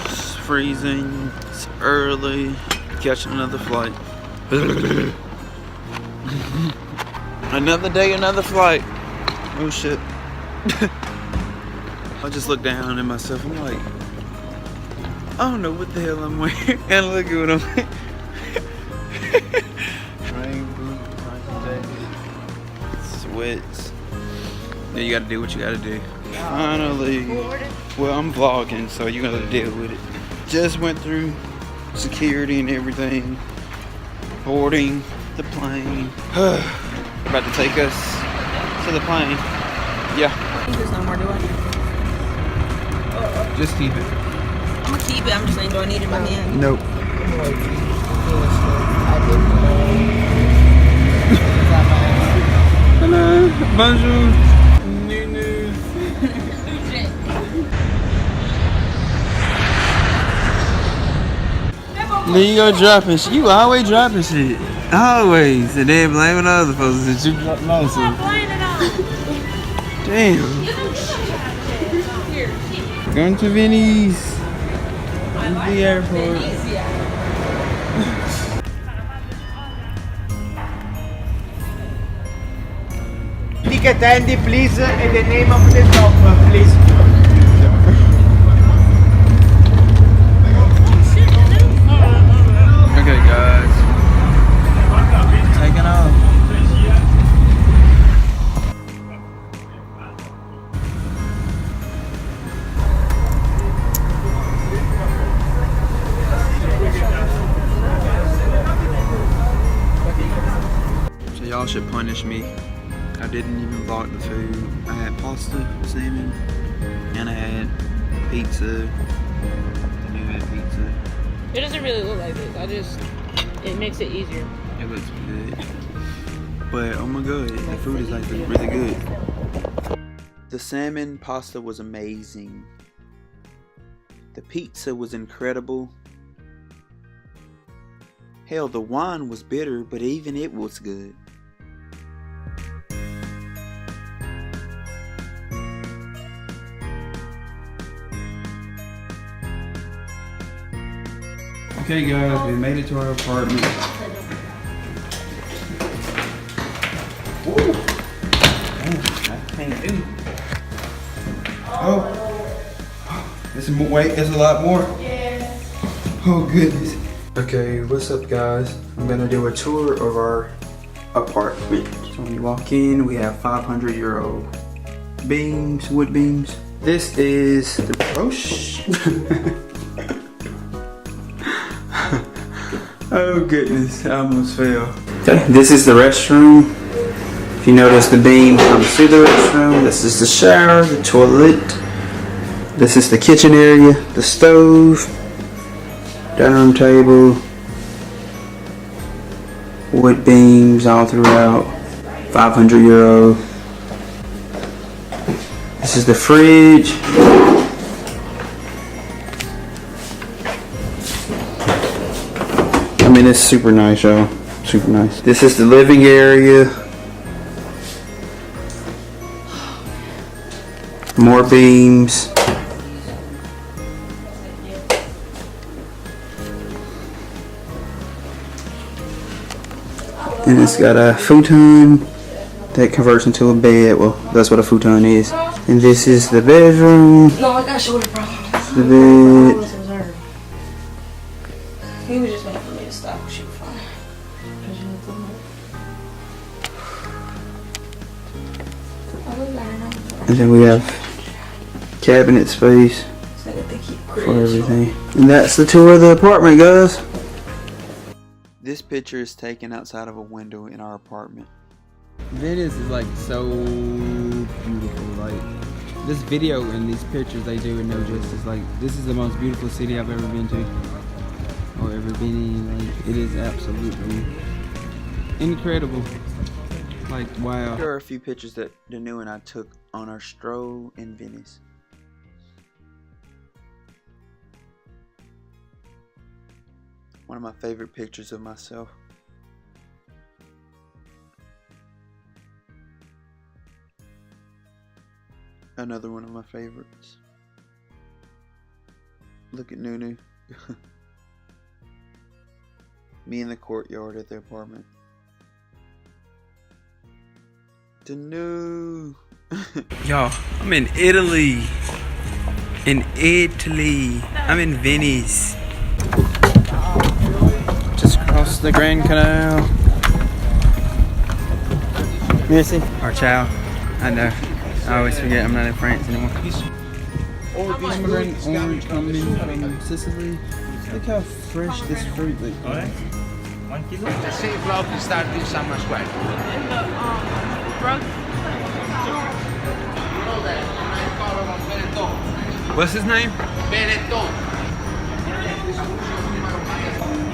It's freezing. It's early. Catching another flight. Another day, another flight. Oh shit. I just look down at myself. I'm like, I don't know what the hell I'm wearing. And look at what I'm wearing. Rain boots, rain jacket, sweats. Yeah, you gotta do what you gotta do. Finally. Well, I'm vlogging, so you gotta deal with it. Just went through security and everything. Boarding the plane. About to take us to the plane. Yeah. There's no more, do I? Just keep it. I'm gonna keep it. I'm just saying, do I need it in my hand? Nope. Hello. Bonjour. New news. There you go dropping shit. You always dropping shit. Always. And then blaming other folks that you drop most of. Damn. Going to Venice. The airport. Ticket handy, please, and the name of the shop, please. Okay, guys. Taking off. So y'all should punish me. I didn't even vlog the food. I had pasta, salmon, and I had pizza. I knew I had pizza. It doesn't really look like this. It makes it easier. It looks good. But oh my god, the food is like really good. The salmon pasta was amazing. The pizza was incredible. Hell, the wine was bitter, but even it was good. Okay guys, we made it to our apartment. Ooh. I can't do. Oh, there's more. Wait, there's a lot more. Yes. Oh goodness. Okay, what's up guys? I'm gonna do a tour of our apartment. So when you walk in, we have 500 euro beams, wood beams. This is the oh goodness, I almost fell. Okay, this is the restroom. If you notice the beam comes through the restroom. This is the shower, the toilet. This is the kitchen area, the stove, dining room table, wood beams all throughout, 500 euro. This is the fridge. I mean, it's super nice, y'all. Super nice. This is the living area. More beams. And it's got a futon that converts into a bed. Well, that's what a futon is. And this is the bedroom. No, I got shoulder problems. The bed. He was just waiting for me to stop. She was fine. And then we have cabinet space for everything. And that's the tour of the apartment, guys. This picture is taken outside of a window in our apartment. Venice is like so beautiful. Like this video and these pictures, they do it no justice. Like this is the most beautiful city I've ever been to or ever been in. Like it is absolutely incredible. Like wow. Here are a few pictures that Danu and I took on our stroll in Venice. One of my favorite pictures of myself. Another one of my favorites. Look at Nunu. Me in the courtyard at the apartment. Nunu. Y'all, I'm in Italy. I'm in Venice. Just across the Grand Canal. Merci. Or ciao. I know. I always forget I'm not in France anymore. Pomegranate orange coming in from Sicily. Look how fresh this fruit looks. The same block is starting Summer Square. What's his name? Benetton.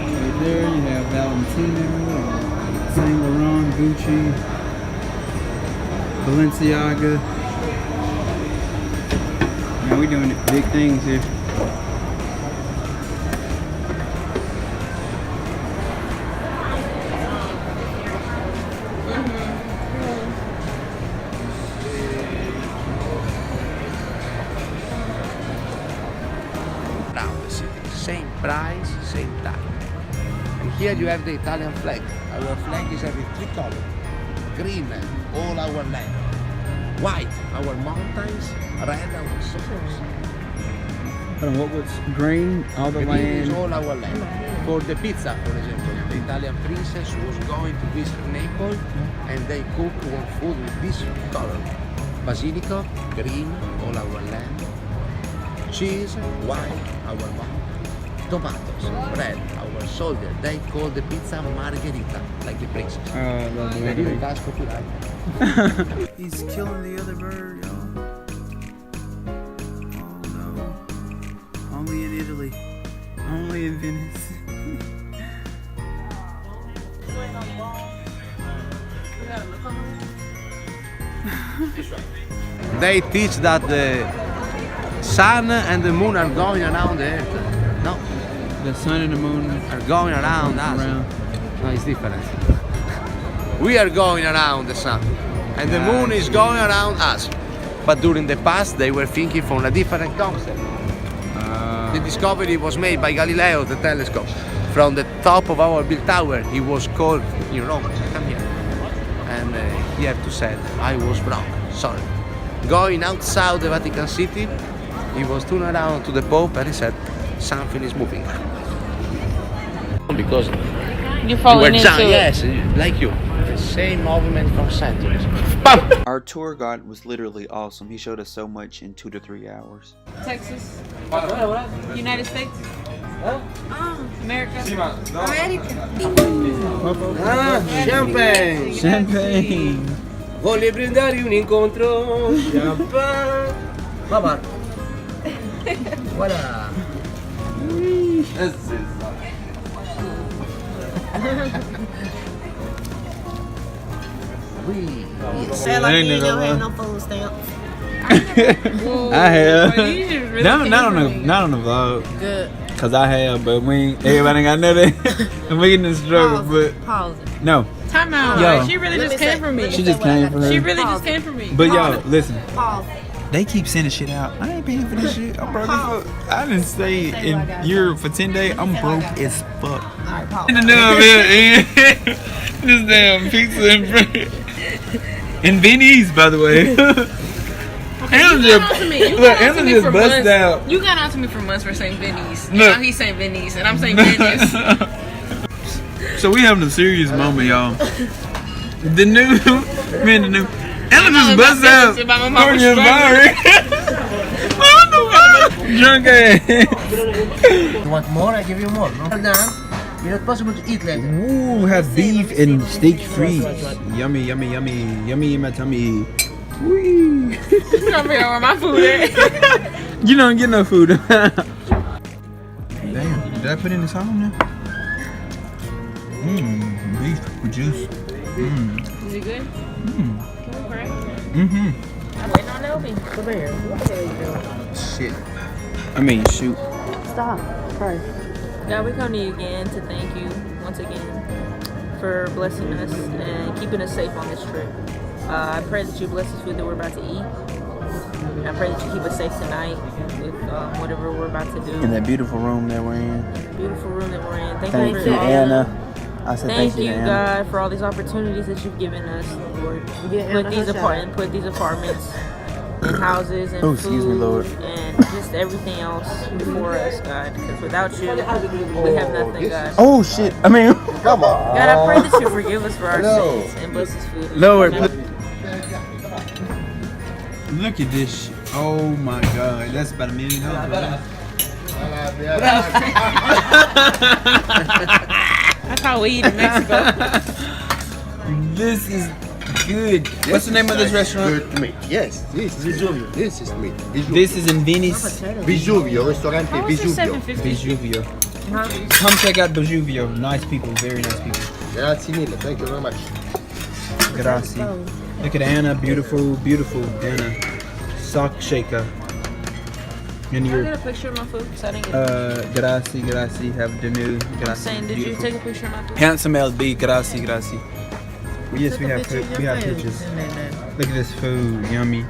Right there you have Valentino, Saint Laurent, Gucci, Balenciaga. Man, we doing big things here. Around the city, same price, same time. And here you have the Italian flag. Our flag is having 3 colors. Green, all our land. White, our mountains. Red, our soils. Hold on, what was green? All the Green land. is all our land. For the pizza, for example, the Italian princess was going to visit Naples and they cooked one food with this color. Basilico, green, all our land. Cheese, white, our mountain. Tomatoes, red, our soldier. They call the pizza margherita, like the princess. Oh, I love the They didn't weather. ask for it. He's killing the other bird, y'all. Oh no. Only in Italy. Only in Venice. They teach that the sun and the moon are going around the earth. No, The sun and the moon are going around us. around. No, it's different. We are going around the sun, and the moon is going around us. But during the past, they were thinking from a different concept. The discovery was made by Galileo, the telescope. From the top of our big tower, he was called in Rome. Come here. And he had to say, I was wrong, sorry. Going outside the Vatican City, he was turned around to the Pope and he said, something is moving. Because You're falling you were into giant, it. yes, like you. The same movement from centuries. Our tour guide was literally awesome. He showed us so much in 2 to 3 hours. Texas. United States. America. Ah, champagne! Champagne! Voglio brindare un incontro. Champagne! Baba. Voilà. Sound like you ain't never had no food stamps. Whoa. I have. Well, you just really Not came on for the me. not on the vlog. Good. Cause I have, but we ain't, everybody ain't got nothing. And we getting in struggle, but Pause it. no. Time out. Yo. She really Let just me came say- for me. She just came for her. She really just came for me. But y'all, listen. Pause. They keep sending shit out. I ain't paying for this shit. I'm broke as fuck. I didn't stay Say what I in got. Europe for 10 days. I'm broke as fuck. Alright, pause. In the nub, man. This damn pizza and bread. In Venice, by the way. Okay, you got on to me. You Look, got on to Anna me just for bust months. out. You got on to me for months for saying Venice. And Look. now he's saying Venice, and I'm saying Venice. So we having a serious moment, y'all. The new, man, the new. Anna just about bust business, out. about my mama Courtney and Byron. Drunk ass. You want more? I give you more. No? Well done. You're not possible to eat later. Ooh, have beef and steak freeze. Yummy, yummy, yummy, yummy in my tummy. Wee. I'm trying to figure out where my food at. You don't get no food. Damn, did I put in the salt now? Beef with juice. Is it good? Can we pray? Mm-hmm. I'm waiting on Elby. Come here. What the hell you doing? Shit. I mean, shoot. Stop. Pray. God, we come to you again to thank you once again for blessing us and keeping us safe on this trip. I pray that you bless the food that we're about to eat. And I pray that you keep us safe tonight with whatever we're about to do. In that beautiful room that we're in. Beautiful room that we're in. Thank you, Anna. I said thank you, Anna. God, for all these opportunities that you've given us, Lord. Put these apartments and houses and food excuse me, Lord. and just everything else before us, God. Because without you, we have nothing, God. Oh shit! I mean, Come on. God, I pray that you forgive us for our sins and bless this food. Lord, look at this. Oh my God, that's about $1 million. That's how we eat in Mexico. This is good. What's the name of this restaurant? Good meat. Yes, this is Vesuvio. This is meat. Vesuvio. This is in Venice. Vesuvio, Ristorante How much is Vesuvio. Vesuvio. Huh? Come check out Vesuvio. Nice people, very nice people. Grazie mille, thank you very much. Grazie. Look at Anna, beautiful, beautiful Anna. Sock shaker. And Can I your get a picture of my food? Because I didn't get grazie, grazie. Have the new I'm grazie. saying, did you take a picture of my food? Handsome LB, grazie, grazie. Yes, we have food. We have pictures. Look at this food, yummy,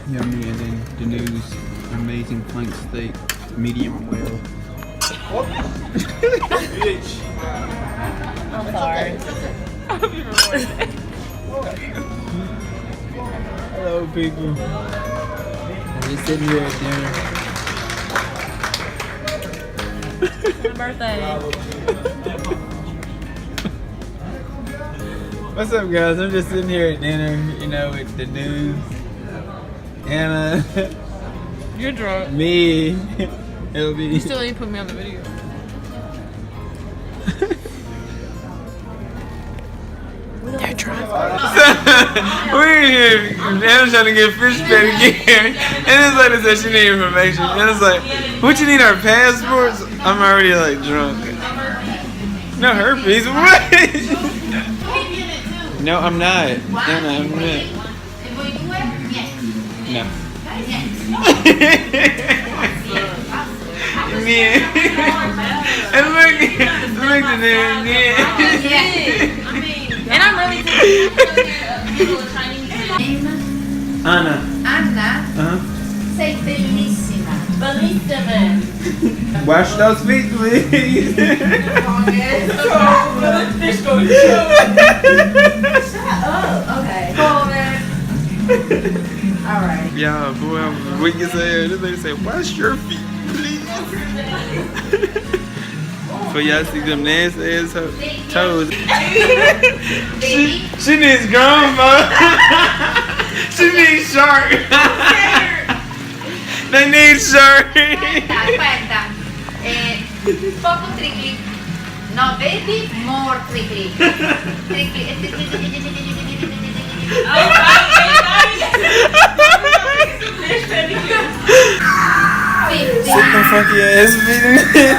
yummy, and then the news, amazing flank steak, medium well. I'm sorry. Hello, people. We're just sitting here at dinner. My birthday. What's up, guys? I'm just sitting here at dinner, you know, with the news. Anna. You're drunk. Me. LB. You still ain't put me on the video. They're drunk. We're here. Anna's trying to get fish fed again. And this lady said she needed information. And it's like, what you need our passports? I'm already like drunk. No herpes. What? No, I'm not. Anna, I'm not. No. Yeah. And look at them. Yeah. And I'm really Anna. Anna, Uh-huh. sei bellissima. Bellissima. Wash those feet, please. Oh, okay. Alright. Yeah, boy, I'm weak as hell. This lady say, wash your feet, please. For y'all see them nasty ass toes. she needs grown, she needs shark. They need shark. Aspetta. Poco trick. No, vedi? More trick. Sit the funky ass feet in there.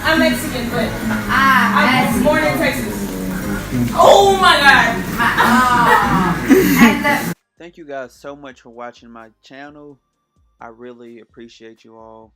I'm Mexican, but I was Ah, born in Texas. Oh my God! Thank you guys so much for watching my channel. I really appreciate you all.